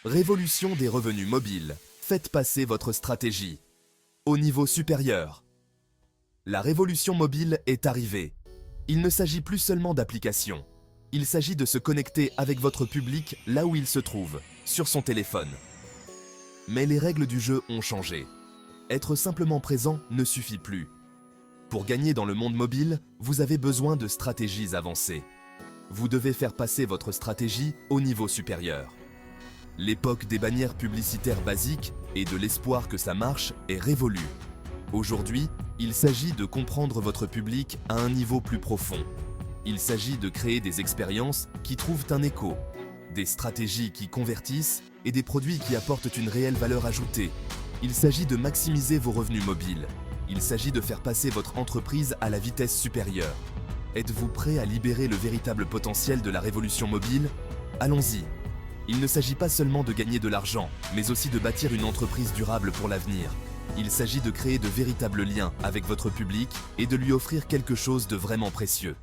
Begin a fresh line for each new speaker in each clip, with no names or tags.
Révolution des revenus mobiles. Faites passer votre stratégie au niveau supérieur. La révolution mobile est arrivée. Il ne s'agit plus seulement d'applications. Il s'agit de se connecter avec votre public là où il se trouve, sur son téléphone. Mais les règles du jeu ont changé. Être simplement présent ne suffit plus. Pour gagner dans le monde mobile, vous avez besoin de stratégies avancées. Vous devez faire passer votre stratégie au niveau supérieur. L'époque des bannières publicitaires basiques et de l'espoir que ça marche est révolue. Aujourd'hui, il s'agit de comprendre votre public à un niveau plus profond. Il s'agit de créer des expériences qui trouvent un écho, des stratégies qui convertissent et des produits qui apportent une réelle valeur ajoutée. Il s'agit de maximiser vos revenus mobiles. Il s'agit de faire passer votre entreprise à la vitesse supérieure. Êtes-vous prêt à libérer le véritable potentiel de la révolution mobile? Allons-y! Il ne s'agit pas seulement de gagner de l'argent, mais aussi de bâtir une entreprise durable pour l'avenir. Il s'agit de créer de véritables liens avec votre public et de lui offrir quelque chose de vraiment précieux.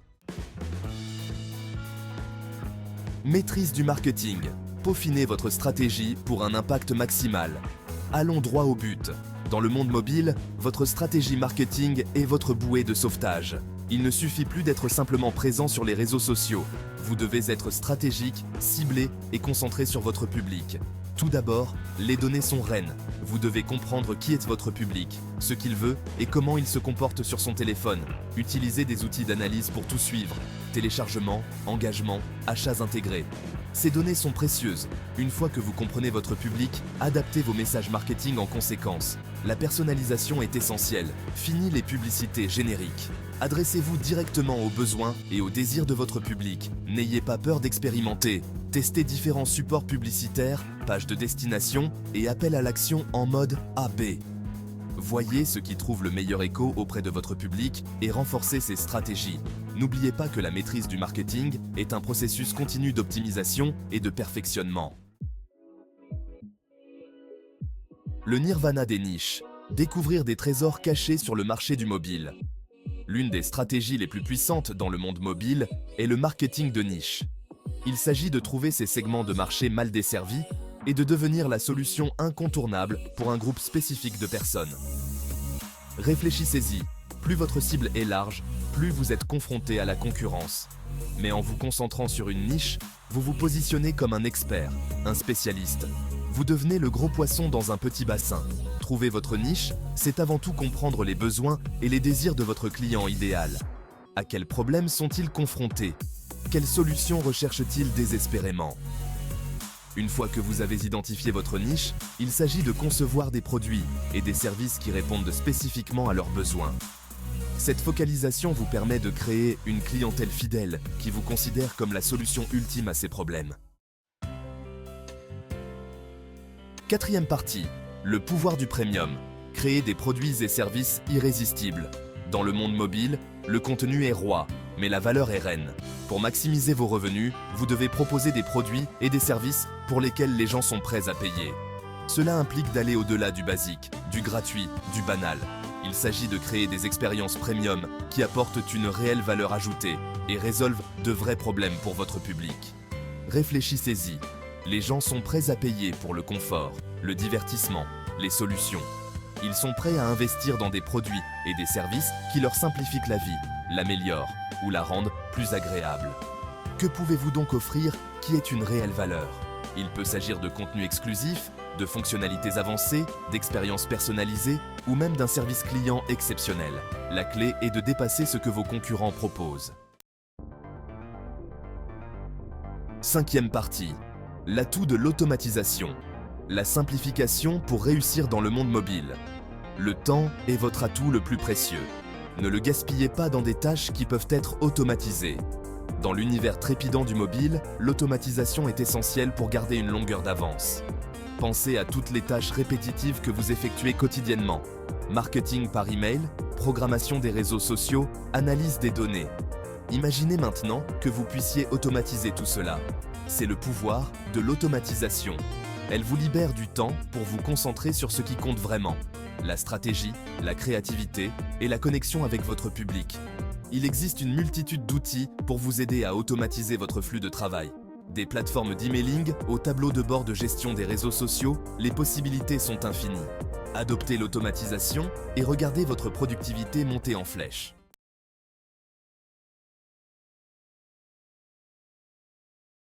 Maîtrise du marketing. Peaufinez votre stratégie pour un impact maximal. Allons droit au but. Dans le monde mobile, votre stratégie marketing est votre bouée de sauvetage. Il ne suffit plus d'être simplement présent sur les réseaux sociaux. Vous devez être stratégique, ciblé et concentré sur votre public. Tout d'abord, les données sont reines. Vous devez comprendre qui est votre public, ce qu'il veut et comment il se comporte sur son téléphone. Utilisez des outils d'analyse pour tout suivre. Téléchargement, engagement, achats intégrés. Ces données sont précieuses. Une fois que vous comprenez votre public, adaptez vos messages marketing en conséquence. La personnalisation est essentielle. Fini les publicités génériques. Adressez-vous directement aux besoins et aux désirs de votre public. N'ayez pas peur d'expérimenter. Testez différents supports publicitaires, pages de destination et appels à l'action en mode AB. Voyez ce qui trouve le meilleur écho auprès de votre public et renforcez ces stratégies. N'oubliez pas que la maîtrise du marketing est un processus continu d'optimisation et de perfectionnement. Le nirvana des niches. Découvrir des trésors cachés sur le marché du mobile. L'une des stratégies les plus puissantes dans le monde mobile est le marketing de niche. Il s'agit de trouver ces segments de marché mal desservis et de devenir la solution incontournable pour un groupe spécifique de personnes. Réfléchissez-y, plus votre cible est large, plus vous êtes confronté à la concurrence. Mais en vous concentrant sur une niche, vous vous positionnez comme un expert, un spécialiste. Vous devenez le gros poisson dans un petit bassin. Trouver votre niche, c'est avant tout comprendre les besoins et les désirs de votre client idéal. À quels problèmes sont-ils confrontés? Quelles solutions recherchent-ils désespérément? Une fois que vous avez identifié votre niche, il s'agit de concevoir des produits et des services qui répondent spécifiquement à leurs besoins. Cette focalisation vous permet de créer une clientèle fidèle qui vous considère comme la solution ultime à ces problèmes. Quatrième partie, le pouvoir du premium. Créer des produits et services irrésistibles. Dans le monde mobile, le contenu est roi, mais la valeur est reine. Pour maximiser vos revenus, vous devez proposer des produits et des services pour lesquels les gens sont prêts à payer. Cela implique d'aller au-delà du basique, du gratuit, du banal. Il s'agit de créer des expériences premium qui apportent une réelle valeur ajoutée et résolvent de vrais problèmes pour votre public. Réfléchissez-y. Les gens sont prêts à payer pour le confort, le divertissement, les solutions. Ils sont prêts à investir dans des produits et des services qui leur simplifient la vie, l'améliorent ou la rendent plus agréable. Que pouvez-vous donc offrir qui ait une réelle valeur? Il peut s'agir de contenu exclusif, de fonctionnalités avancées, d'expériences personnalisées ou même d'un service client exceptionnel. La clé est de dépasser ce que vos concurrents proposent. Cinquième partie. L'atout de l'automatisation. La simplification pour réussir dans le monde mobile. Le temps est votre atout le plus précieux. Ne le gaspillez pas dans des tâches qui peuvent être automatisées. Dans l'univers trépidant du mobile, l'automatisation est essentielle pour garder une longueur d'avance. Pensez à toutes les tâches répétitives que vous effectuez quotidiennement. Marketing par email, programmation des réseaux sociaux, analyse des données. Imaginez maintenant que vous puissiez automatiser tout cela. C'est le pouvoir de l'automatisation. Elle vous libère du temps pour vous concentrer sur ce qui compte vraiment. La stratégie, la créativité et la connexion avec votre public. Il existe une multitude d'outils pour vous aider à automatiser votre flux de travail. Des plateformes d'emailing au tableau de bord de gestion des réseaux sociaux, les possibilités sont infinies. Adoptez l'automatisation et regardez votre productivité monter en flèche.